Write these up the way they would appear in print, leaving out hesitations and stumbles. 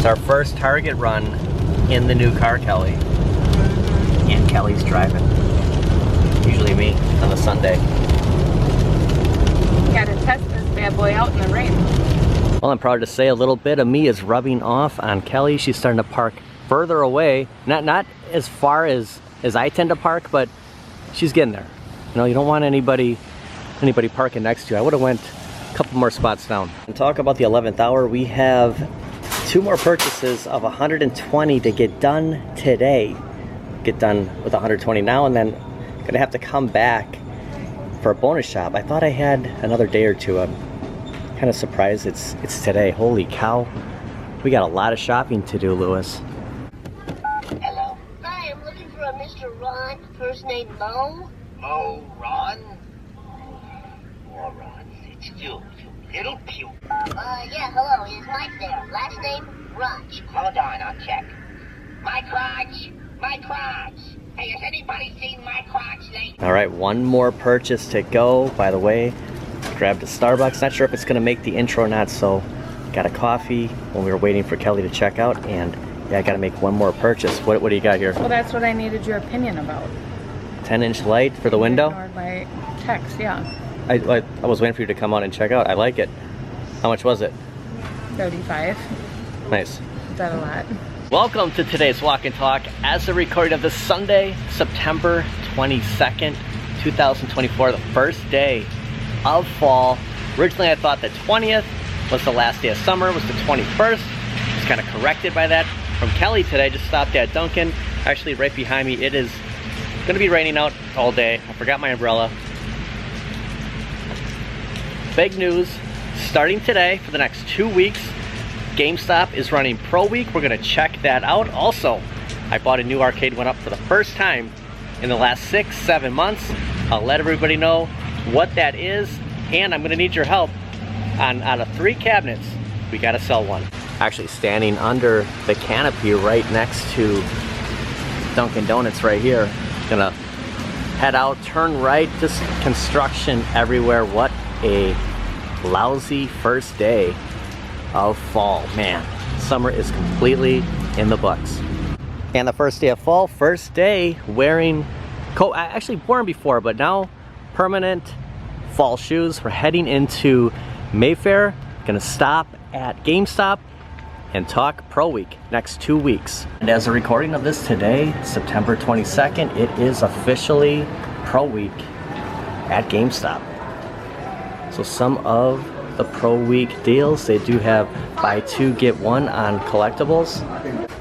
It's our first Target run in the new car, Kelly. And Kelly's driving. Usually me on a Sunday. Gotta test this bad boy out in the rain. Well, I'm proud to say a little bit of me is rubbing off on Kelly. She's starting to park further away. Not as far as I tend to park, but she's getting there. You know, you don't want anybody parking next to you. I would have went a couple more spots down. And talk about the 11th hour, we have 2 more purchases of 120 to get done today. Get done with 120 now, and then gonna have to come back for a bonus shop. I thought I had another day or two. I'm kind of surprised it's today. Holy cow. We got a lot of shopping to do, Lewis. Hello? Hi, I'm looking for a Mr. Ron, first name Mo. Mo Ron? Or Ron, it's you little puke. Yeah, hello, is Mike there? Last name Crotch. Hold on, I'll check. My crotch! My crotch! Hey, has anybody seen my crotch lately? Alright, one more purchase to go. By the way, grabbed a Starbucks. Not sure if it's gonna make the intro or not, so got a coffee when we were waiting for Kelly to check out, and yeah, I gotta make one more purchase. What do you got here? Well, that's what I needed your opinion about. 10-inch light for the window? Ignored my text, yeah. I was waiting for you to come out and check out. I like it. How much was it? 35. Nice. Is that a lot? Welcome to today's Walk and Talk. As a recording of this Sunday, September 22nd, 2024, the first day of fall. Originally I thought the 20th was the last day of summer, was the 21st. I was kind of corrected by that from Kelly today. Just stopped at Dunkin'. Actually, right behind me, it is going to be raining out all day. I forgot my umbrella. Big news, starting today for the next 2 weeks, GameStop is running Pro Week. We're going to check that out. Also, I bought a new Arcade1up for the first time in the last 6-7 months. I'll let everybody know what that is, and I'm going to need your help. Out of 3 cabinets, we got to sell one. Actually standing under the canopy right next to Dunkin' Donuts right here. Gonna head out, turn right, just construction everywhere. What a lousy first day of fall. Man, summer is completely in the books. And the first day of fall, first day wearing coat. I actually wore them before, but now permanent fall shoes. We're heading into Mayfair. Gonna stop at GameStop and talk Pro Week next 2 weeks. And as a recording of this today, September 22nd, it is officially Pro Week at GameStop. So some of the Pro Week deals, they do have buy 2 get 1 on collectibles.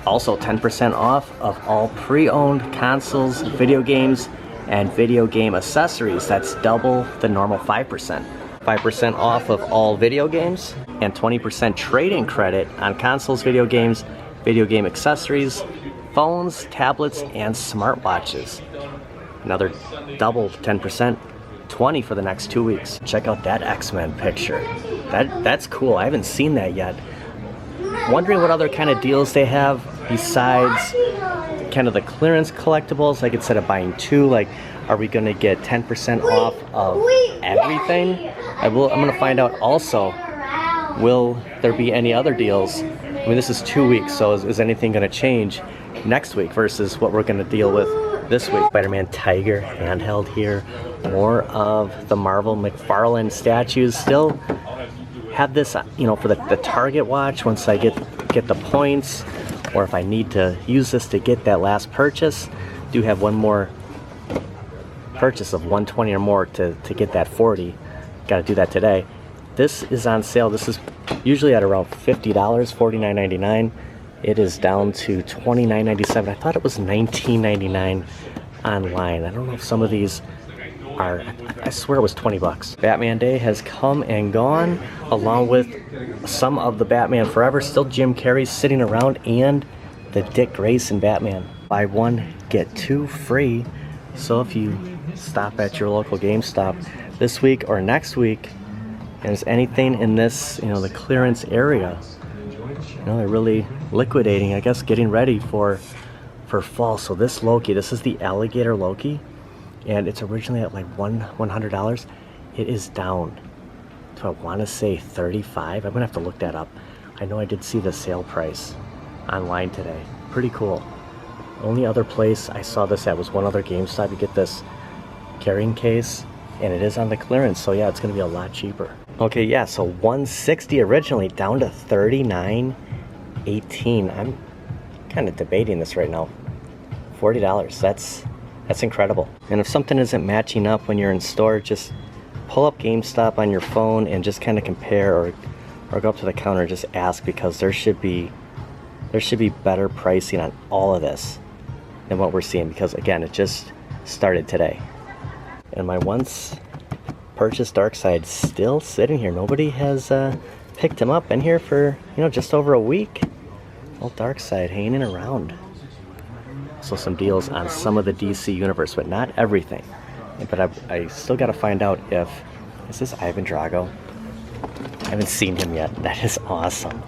Also 10% off of all pre-owned consoles, video games, and video game accessories. That's double the normal 5%. 5% off of all video games, and 20% trade-in credit on consoles, video games, video game accessories, phones, tablets, and smartwatches. Another double 10%, 20 for the next 2 weeks. Check out that X-Men picture. That's cool. I haven't seen that yet. Wondering what other kind of deals they have besides kind of the clearance collectibles. Like instead of buying 2, like are we gonna get 10% off of everything? I'm gonna find out also, will there be any other deals? I mean, this is 2 weeks, so is anything gonna change next week versus what we're gonna deal with this week? Spider-Man Tiger handheld here. More of the Marvel McFarlane statues. Still have this, you know, for the Target watch once I get the points, or if I need to use this to get that last purchase. Do have one more purchase of 120 or more to get that 40. Got to do that today. This is on sale. This is usually at around $50, $49.99. It is down to $29.97. I thought it was $19.99 online. I don't know if some of these are, I swear it was 20 bucks. Batman Day has come and gone, along with some of the Batman Forever. Still Jim Carrey's sitting around, and the Dick Grayson Batman. Buy 1, get 2 free. So if you stop at your local GameStop this week or next week, and there's anything in this, you know, the clearance area, you know, they're really liquidating, I guess, getting ready for fall. So this Loki, this is the alligator Loki, and it's originally at like $100. It is down to, I want to say, $35. I'm gonna have to look that up. I know I did see the sale price. online today. Pretty cool. Only other place I saw this at was one other GameStop. You get this carrying case, and it is on the clearance, so yeah, it's gonna be a lot cheaper. Okay, yeah, so $160 originally, down to $39.18. I'm kind of debating this right now. $40, that's incredible. And if something isn't matching up when you're in store, just pull up GameStop on your phone and just kind of compare, or go up to the counter and just ask, because there should be better pricing on all of this than what we're seeing, because again, it just started today. And my once purchased Darkside still sitting here. Nobody has picked him up. Been here for, you know, just over a week. Old Darkside hanging around. So some deals on some of the DC universe, but not everything. But I still got to find out if, is this Ivan Drago? I haven't seen him yet. That is awesome.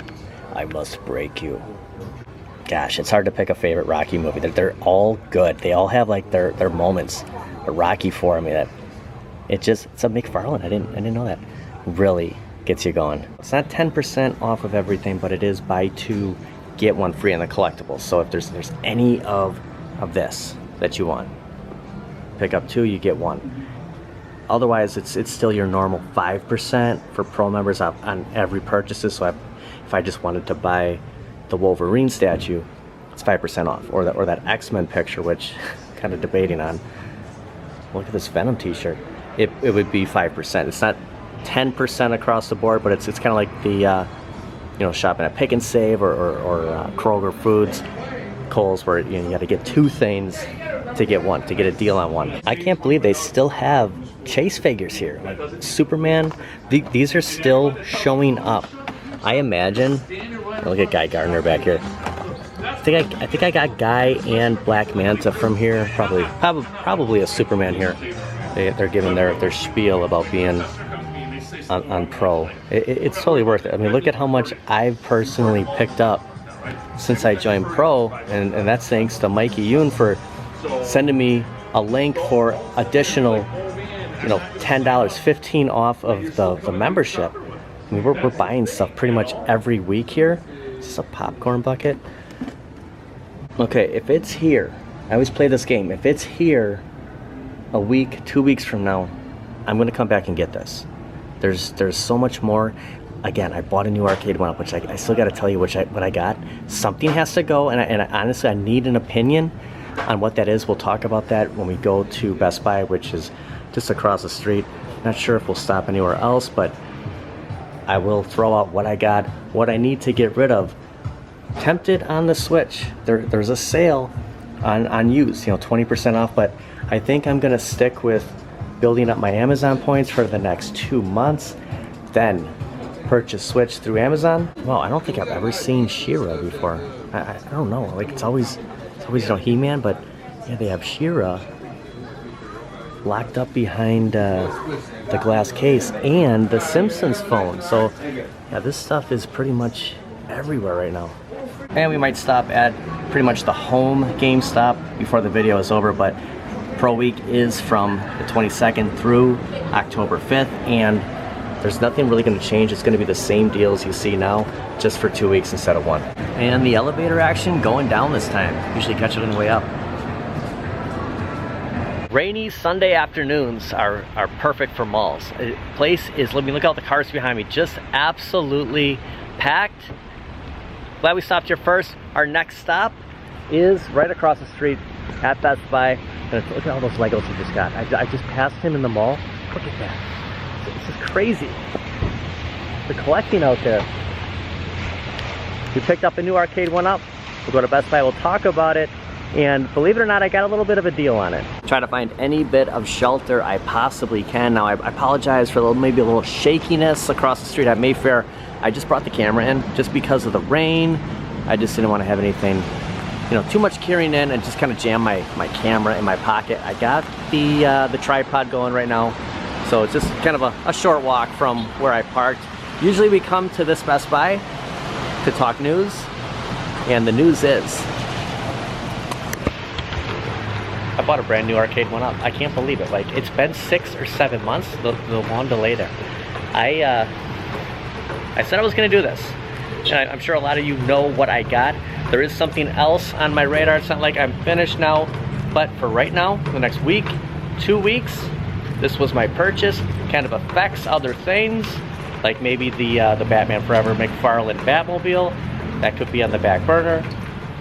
I must break you. Gosh, it's hard to pick a favorite Rocky movie. They're all good. They all have like their moments. But Rocky 4, I mean, it's a McFarlane. I didn't know that. Really gets you going. It's not 10% off of everything, but it is buy two, get one free on the collectibles. So if there's any of this that you want, pick up two, you get one. Otherwise, it's still your normal 5% for pro members on every purchases. So if I just wanted to buy the Wolverine statue, it's 5% off, or that X-Men picture, which I'm kind of debating on. Look at this Venom t-shirt. It would be 5%. It's not 10% across the board, but it's kind of like the you know, shopping at Pick and Save or Kroger Foods, Kohl's, where you got to get two things to get one, to get a deal on one. I can't believe they still have Chase figures here, like Superman. These are still showing up. I imagine. Look at Guy Gardner back here. I think I got Guy and Black Manta from here. Probably a Superman here. They're giving their spiel about being on Pro. It's totally worth it. I mean, look at how much I've personally picked up since I joined Pro, and that's thanks to Mikey Yoon for sending me a link for additional, you know, $10, $15 off of the membership. I mean, we're buying stuff pretty much every week here. Is this a popcorn bucket? Okay, if it's here, I always play this game. If it's here a week, 2 weeks from now, I'm gonna come back and get this. There's so much more. Again, I bought a new Arcade1up, which I still got to tell you what I got. Something has to go, and honestly, I need an opinion on what that is. We'll talk about that when we go to Best Buy, which is just across the street. Not sure if we'll stop anywhere else, but I will throw out what I got, what I need to get rid of. Tempted on the Switch. There's a sale on used, you know, 20% off, but I think I'm gonna stick with building up my Amazon points for the next 2 months, then purchase Switch through Amazon. Well, I don't think I've ever seen She-Ra before. I don't know, like it's always you know, He-Man, but yeah, they have She-Ra locked up behind the glass case and the Simpsons phone. So yeah, this stuff is pretty much everywhere right now. And we might stop at pretty much the home GameStop before the video is over, but Pro Week is from the 22nd through October 5th, and there's nothing really going to change. It's going to be the same deals you see now, just for 2 weeks instead of one. And the elevator action going down this time. Usually catch it on the way up. Rainy Sunday afternoons are perfect for malls. The place is, let me look at all the cars behind me, just absolutely packed. Glad we stopped here first. Our next stop is right across the street at Best Buy. And look at all those Legos he just got. I just passed him in the mall. Look at that. This is crazy. They're collecting out there. We picked up a new Arcade1up. We'll go to Best Buy, we'll talk about it. And believe it or not, I got a little bit of a deal on it. Try to find any bit of shelter I possibly can. Now, I apologize for maybe a little shakiness across the street at Mayfair. I just brought the camera in just because of the rain. I just didn't want to have anything, you know, too much carrying in and just kind of jam my camera in my pocket. I got the tripod going right now, so it's just kind of a short walk from where I parked. Usually we come to this Best Buy to talk news, and the news is I bought a brand new Arcade1up. I can't believe it. Like, it's been 6 or 7 months, the long delay there. I said I was gonna do this, and I'm sure a lot of you know what I got, There is something else on my radar. It's not like I'm finished now, but for right now, the next week, 2 weeks, this was my purchase. Kind of affects other things, like maybe the Batman Forever McFarlane Batmobile. That could be on the back burner.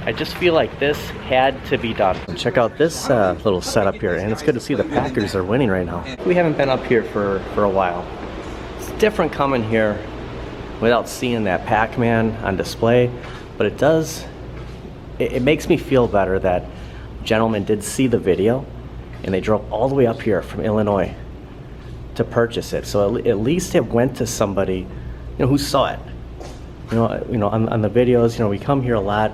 I just feel like this had to be done. Check out this little setup here, and it's good to see the Packers are winning right now. We haven't been up here for a while. It's different coming here without seeing that Pac-Man on display, but it does, it makes me feel better that gentlemen did see the video and they drove all the way up here from Illinois to purchase it. So at least it went to somebody, who saw it. On the videos, we come here a lot,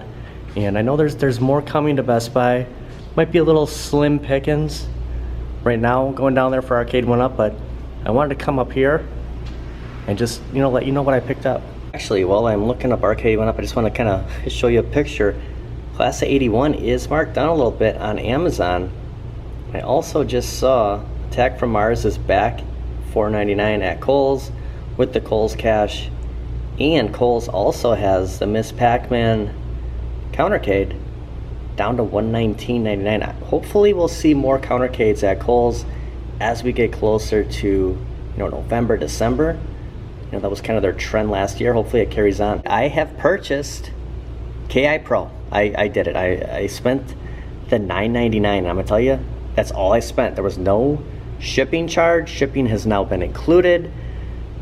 and I know there's more coming to Best Buy. Might be a little slim pickings right now going down there for Arcade1up, but I wanted to come up here and just let you know what I picked up. Actually, while I'm looking up Arcade1up, I just want to kind of show you a picture. Class of 81 is marked down a little bit on Amazon. I also just saw Attack from Mars is back $4.99 at Kohl's with the Kohl's cash, and Kohl's also has the Miss Pac-Man countercade down to $119.99. Hopefully we'll see more countercades at Kohl's as we get closer to November, December. That was kind of their trend last year. Hopefully it carries on. I have purchased KI Pro. I did it. I spent the $9.99. I'm gonna tell you, that's all I spent. There was no shipping charge. Shipping has now been included.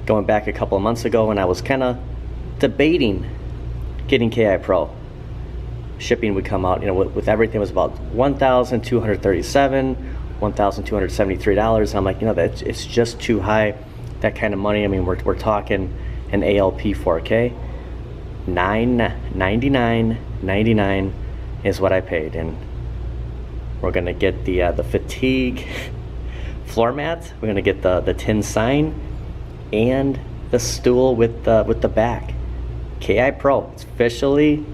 Going back a couple of months ago when I was kind of debating getting KI Pro, shipping would come out, with everything, it was about $1,237, $1,273. And I'm like, that it's just too high, that kind of money. I mean, we're talking an ALP 4K. $999.99 is what I paid, and we're gonna get the fatigue floor mat. We're gonna get the tin sign and the stool with the back. KI Pro, it's officially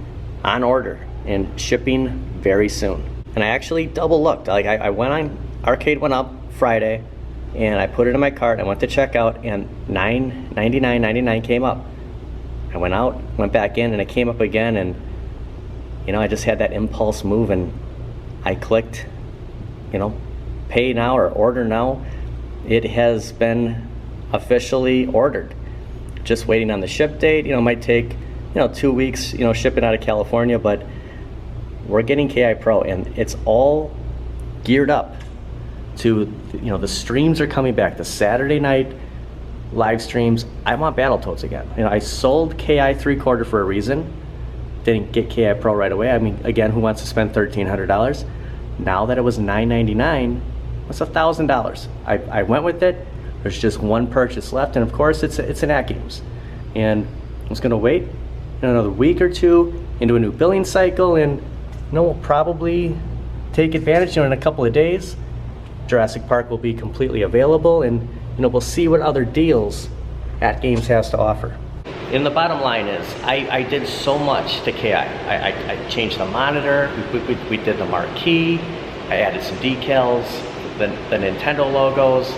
on order and shipping very soon. And I actually double looked. Like I went on Arcade1up Friday and I put it in my cart. I went to check out and $999.99 came up. I went out, went back in, and it came up again, and I just had that impulse move and I clicked, pay now or order now. It has been officially ordered. Just waiting on the ship date. It might take 2 weeks, shipping out of California, but we're getting KI Pro, and it's all geared up to, the streams are coming back. The Saturday night live streams. I want Battletoads again. I sold KI 3/4 for a reason. Didn't get KI Pro right away. I mean, again, who wants to spend $1,300? Now that it was $999, that's $1,000. I went with it. There's just one purchase left, and of course, it's an at games. And I'm just gonna wait another week or two into a new billing cycle, and we'll probably take advantage. In a couple of days, Jurassic Park will be completely available, and we'll see what other deals At Games has to offer. And the bottom line is, I did so much to KI. I changed the monitor, we did the marquee, I added some decals, the Nintendo logos,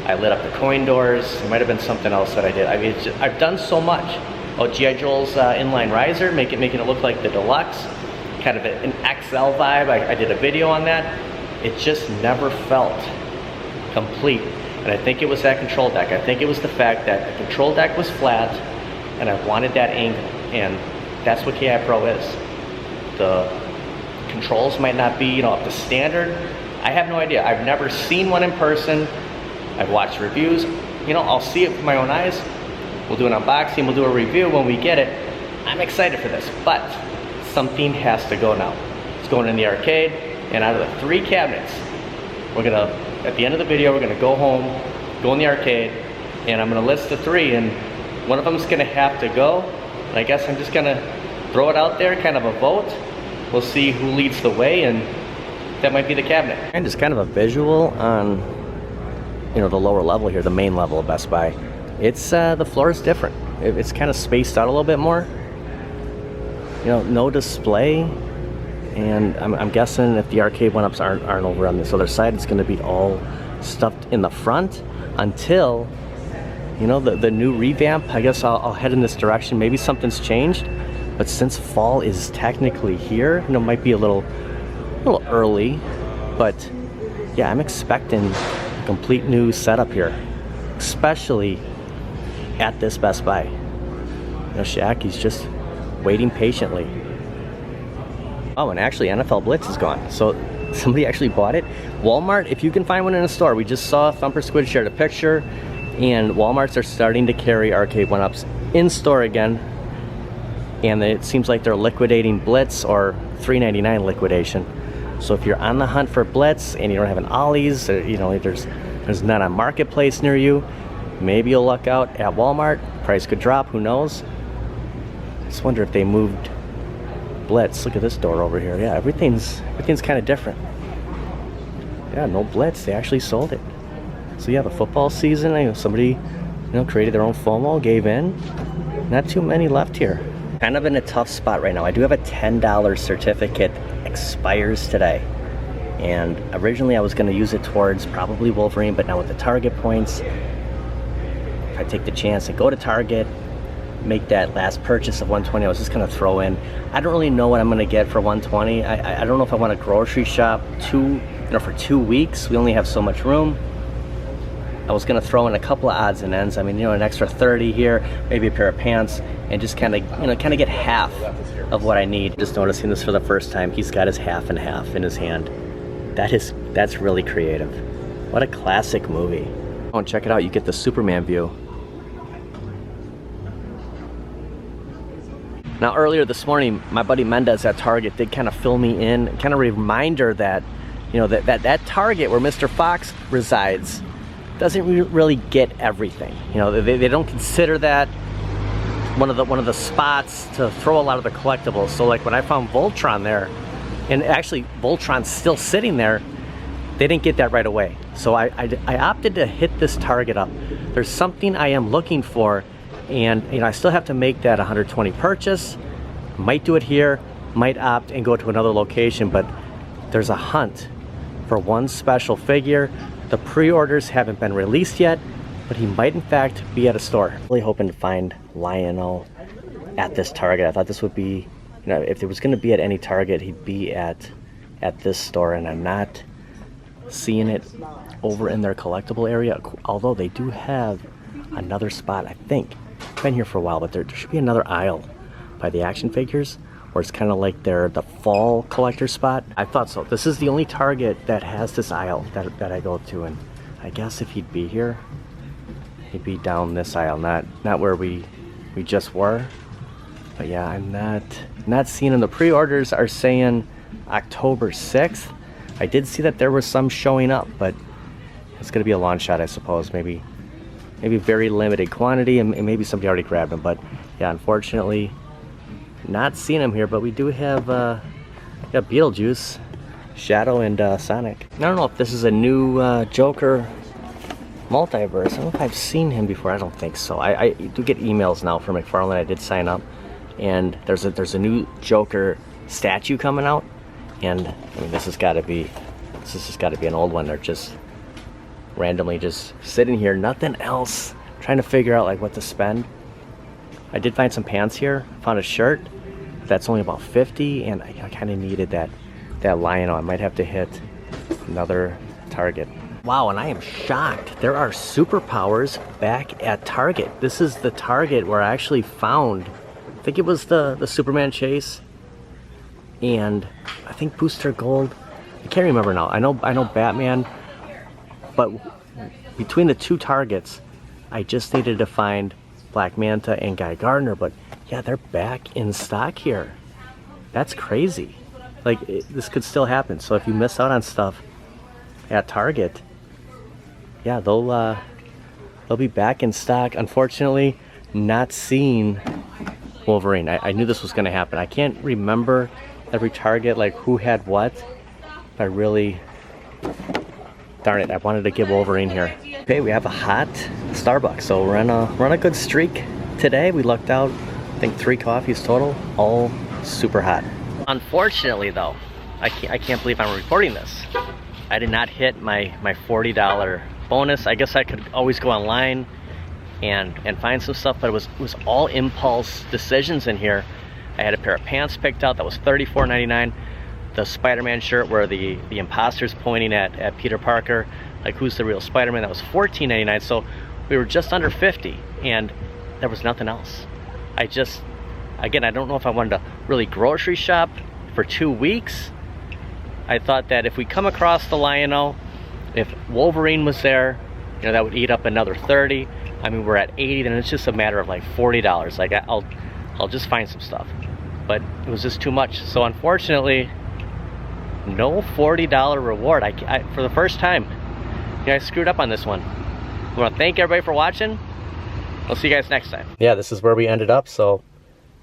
I lit up the coin doors. There might have been something else that I did. I mean, I've done so much. Oh, G.I. Joel's inline riser, making it look like the deluxe, kind of an XL vibe. I did a video on that. It just never felt complete. And I think it was that control deck. I think it was the fact that the control deck was flat, and I wanted that angle, and that's what KI Pro is. The controls might not be, up to standard. I have no idea. I've never seen one in person. I've watched reviews. I'll see it with my own eyes. We'll do an unboxing, we'll do a review when we get it. I'm excited for this, but something has to go now. It's going in the arcade, and out of the 3 cabinets, at the end of the video, we're gonna go home, go in the arcade, and I'm gonna list the 3, and one of them's gonna have to go. And I guess I'm just gonna throw it out there, kind of a vote. We'll see who leads the way, and that might be the cabinet. And just kind of a visual on, the lower level here, the main level of Best Buy. It's the floor is different. It's kind of spaced out a little bit more. No display, and I'm guessing if the Arcade1ups aren't over on this other side, it's going to be all stuffed in the front until the new revamp. I guess I'll head in this direction. Maybe something's changed, But since fall is technically here, you know, it might be a little early, but yeah, I'm expecting a complete new setup here, especially at this Best Buy. You know, Shaq, he's just waiting patiently. Oh, and actually NFL Blitz is gone, so somebody actually bought it. Walmart, if you can find one in a store, we just saw Thumper Squid shared a picture, and Walmarts are starting to carry Arcade1ups in store again, and it seems like they're liquidating Blitz, or $3.99 liquidation. So if you're on the hunt for Blitz and you don't have an Ollie's, or, you know, there's not a marketplace near you, maybe you'll luck out at Walmart. Price could drop, who knows? I just wonder if they moved Blitz. Look at this door over here. Yeah, everything's kind of different. Yeah, no Blitz. They actually sold it. So yeah, the football season, I know somebody, you know, created their own FOMO, gave in. Not too many left here. Kind of in a tough spot right now. I do have a $10 certificate, expires today. And originally I was going to use it towards probably Wolverine, but now with the Target points, if I take the chance and go to Target, make that last purchase of 120, I was just going to throw in. I don't really know what I'm going to get for 120. I don't know if I want to grocery shop for 2 weeks. We only have so much room. I was going to throw in a couple of odds and ends. I mean, you know, an extra 30 here, maybe a pair of pants, and just kind of get half of what I need. Just noticing this for the first time. He's got his half and half in his hand. That's really creative. What a classic movie. Oh, and check it out. You get the Superman view. Now earlier this morning, my buddy Mendez at Target did kind of fill me in, kind of a reminder that, you know, that Target where Mr. Fox resides doesn't really get everything. You know, they don't consider that one of the spots to throw a lot of the collectibles. So like when I found Voltron there, and actually Voltron's still sitting there, they didn't get that right away. So I opted to hit this Target up. There's something I am looking for, and you know, I still have to make that 120 purchase. Might do it here, might opt and go to another location, but there's a hunt for one special figure. The pre-orders haven't been released yet, but he might in fact be at a store. Really hoping to find Lionel at this Target. I thought this would be, you know, if it was going to be at any Target, he'd be at this store, and I'm not seeing it over in their collectible area, although they do have another spot, I think. I've been here for a while, but there should be another aisle by the action figures where it's kind of like the fall collector spot. I thought so. This is the only Target that has this aisle that I go to, and I guess if he'd be here, he'd be down this aisle, not where we just were. But yeah, I'm not seeing him. The pre-orders are saying October 6th. I did see that there was some showing up, but it's gonna be a long shot, I suppose. Maybe very limited quantity, and maybe somebody already grabbed them. But yeah, unfortunately, not seeing him here. But we do have Beetlejuice, Shadow, and Sonic. I don't know if this is a new Joker multiverse. I don't know if I've seen him before. I don't think so. I do get emails now from McFarlane. I did sign up, and there's a new Joker statue coming out, and I mean, this has got to be an old one. They're just randomly just sitting here, nothing else, trying to figure out like what to spend. I did find some pants here, found a shirt that's only about 50, and I kind of needed that Lionel. I might have to hit another Target. Wow, and I am shocked. There are superpowers back at Target. This is the Target where I actually found, I think it was the Superman chase, and I think Booster Gold. I can't remember now. I know Batman, but between the two Targets, I just needed to find Black Manta and Guy Gardner. But yeah, they're back in stock here. That's crazy. Like, this could still happen. So if you miss out on stuff at Target, yeah, they'll be back in stock. Unfortunately, not seeing Wolverine. I knew this was going to happen. I can't remember every Target, like who had what. I really, darn it, I wanted to give Wolverine here. Okay, we have a hot Starbucks, so we're on a good streak today. We lucked out, I think 3 coffees total, all super hot. Unfortunately though, I can't believe I'm reporting this. I did not hit my $40 bonus. I guess I could always go online and find some stuff, but it was all impulse decisions in here. I had a pair of pants picked out that was $34.99. The Spider-Man shirt where the imposter's pointing at Peter Parker, like who's the real Spider-Man, that was $14.99. So we were just under 50 and there was nothing else. Again, I don't know if I wanted to really grocery shop for 2 weeks. I thought that if we come across the Lion-O, if Wolverine was there, you know, that would eat up another 30. I mean, we're at 80, then it's just a matter of like $40. Like I'll just find some stuff. But it was just too much. So unfortunately, no $40 reward. I for the first time, you know, I screwed up on this one. I want to thank everybody for watching. I'll see you guys next time. Yeah, this is where we ended up. So,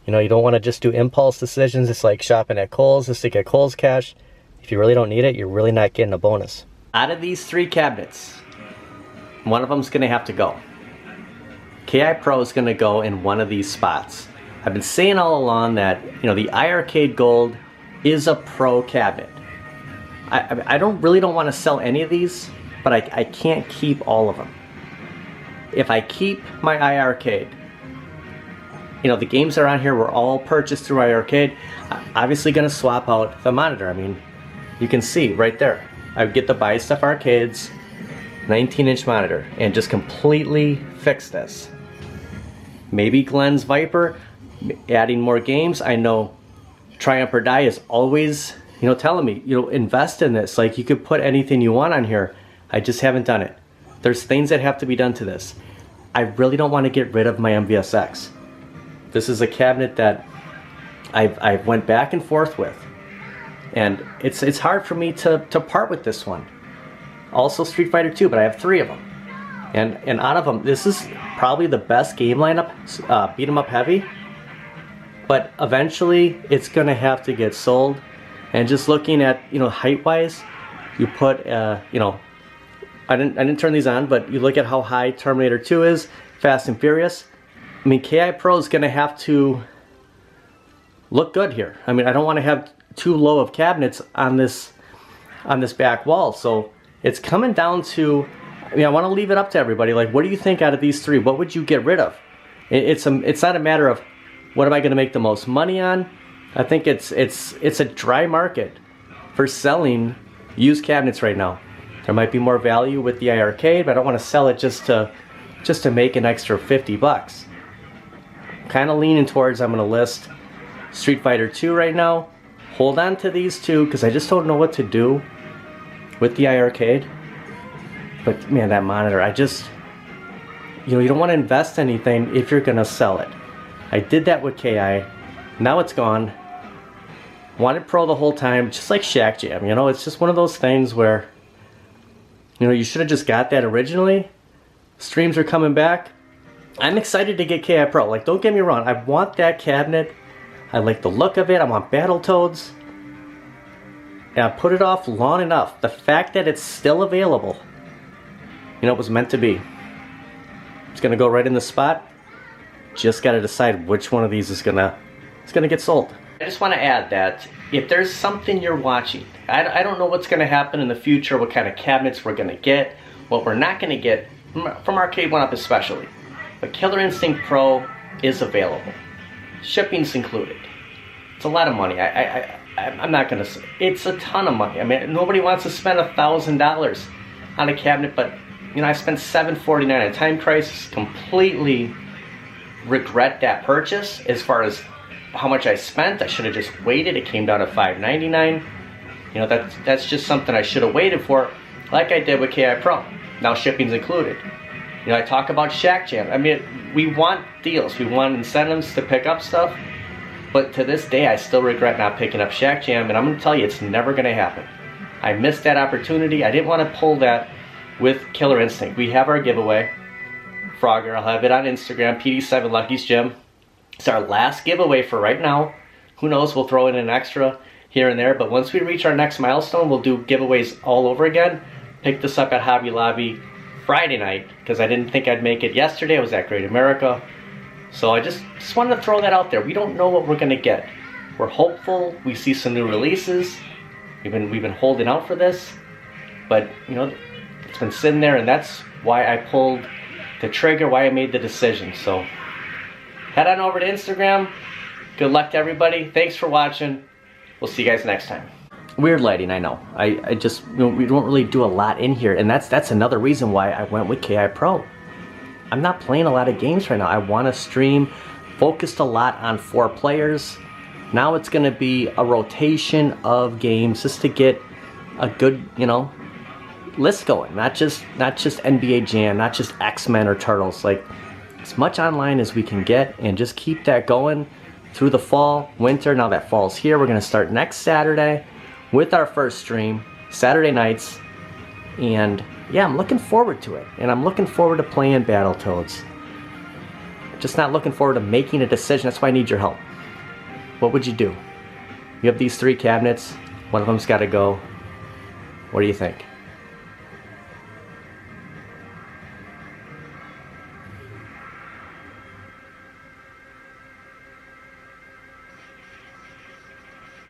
you know, you don't want to just do impulse decisions. It's like shopping at Kohl's just to get Kohl's cash. If you really don't need it, you're really not getting a bonus. Out of these 3 cabinets, one of them's going to have to go. KI Pro is going to go in one of these spots. I've been saying all along that, you know, the iArcade Gold is a pro cabinet. I really don't want to sell any of these, but I can't keep all of them. If I keep my iArcade, you know, the games that are on here were all purchased through iArcade. I'm obviously going to swap out the monitor. I mean, you can see right there. I would get the Buy Stuff Arcades 19-inch monitor and just completely fix this. Maybe Glenn's Viper, adding more games. I know Triumph or Die is always, you know, telling me, you know, invest in this. Like, you could put anything you want on here. I just haven't done it. There's things that have to be done to this. I really don't want to get rid of my MVSX. This is a cabinet that I went back and forth with. And it's hard for me to part with this one. Also Street Fighter 2, but I have 3 of them. And out of them, this is probably the best game lineup, beat 'em up heavy. But eventually, it's gonna have to get sold. And just looking at, you know, height-wise, you put, you know, I didn't turn these on, but you look at how high Terminator 2 is, Fast and Furious. I mean, KI Pro is gonna have to look good here. I mean, I don't want to have too low of cabinets on this back wall. So it's coming down to, I mean, I want to leave it up to everybody. Like, what do you think out of these 3? What would you get rid of? It's not a matter of what am I going to make the most money on. I think it's a dry market for selling used cabinets right now. There might be more value with the iArcade, but I don't want to sell it just to make an extra 50 bucks. Kind of leaning towards I'm going to list Street Fighter 2 right now. Hold on to these 2 because I just don't know what to do with the iArcade. But man, that monitor, you know, you don't want to invest anything if you're gonna sell it. I did that with KI. Now it's gone. Wanted Pro the whole time, just like Shack Jam. You know, it's just one of those things where, you know, you should have just got that originally. Streams are coming back. I'm excited to get KI Pro. Like, don't get me wrong, I want that cabinet. I like the look of it. I want Battletoads. And I put it off long enough. The fact that it's still available, you know, it was meant to be. It's gonna go right in the spot. Just gotta decide which one of these is gonna get sold. I just want to add that if there's something you're watching, I don't know what's gonna happen in the future, what kind of cabinets we're gonna get, what we're not gonna get from Arcade1up especially. But Killer Instinct Pro is available. Shipping's included. It's a lot of money. I'm not gonna say it's a ton of money. I mean, nobody wants to spend $1,000 on a cabinet, but you know, I spent $749 at Time Crisis. Completely regret that purchase. As far as how much I spent, I should have just waited. It came down to $599. You know, that's just something I should have waited for, like I did with KI Pro. Now shipping's included. You know, I talk about Shack Jam. I mean, we want deals. We want incentives to pick up stuff. But to this day, I still regret not picking up Shack Jam. And I'm going to tell you, it's never going to happen. I missed that opportunity. I didn't want to pull that with Killer Instinct. We have our giveaway. Frogger, I'll have it on Instagram. PD7 Lucky's Gym. It's our last giveaway for right now. Who knows, we'll throw in an extra here and there. But once we reach our next milestone, we'll do giveaways all over again. Pick this up at Hobby Lobby Friday night, because I didn't think I'd make it yesterday. I was at Great America. So I just wanted to throw that out there. We don't know what we're going to get. We're hopeful. We see some new releases. We've been holding out for this. But, you know, it's been sitting there, and that's why I pulled the trigger, why I made the decision. So head on over to Instagram, Good luck to everybody. Thanks for watching. We'll see you guys next time. Weird lighting, I know. I just, we don't really do a lot in here, and that's another reason why I went with KI Pro. I'm not playing a lot of games right now. I want to stream, focused a lot on 4 players. Now it's going to be a rotation of games just to get a good, you know, list going. Not just NBA Jam, not just X-Men or Turtles. Like, as much online as we can get, and just keep that going through the fall, winter. Now that fall's here, we're going to start next Saturday with our first stream, Saturday nights. And yeah, I'm looking forward to it. And I'm looking forward to playing Battletoads. Just not looking forward to making a decision. That's why I need your help. What would you do? You have these 3 cabinets. One of them's got to go. What do you think?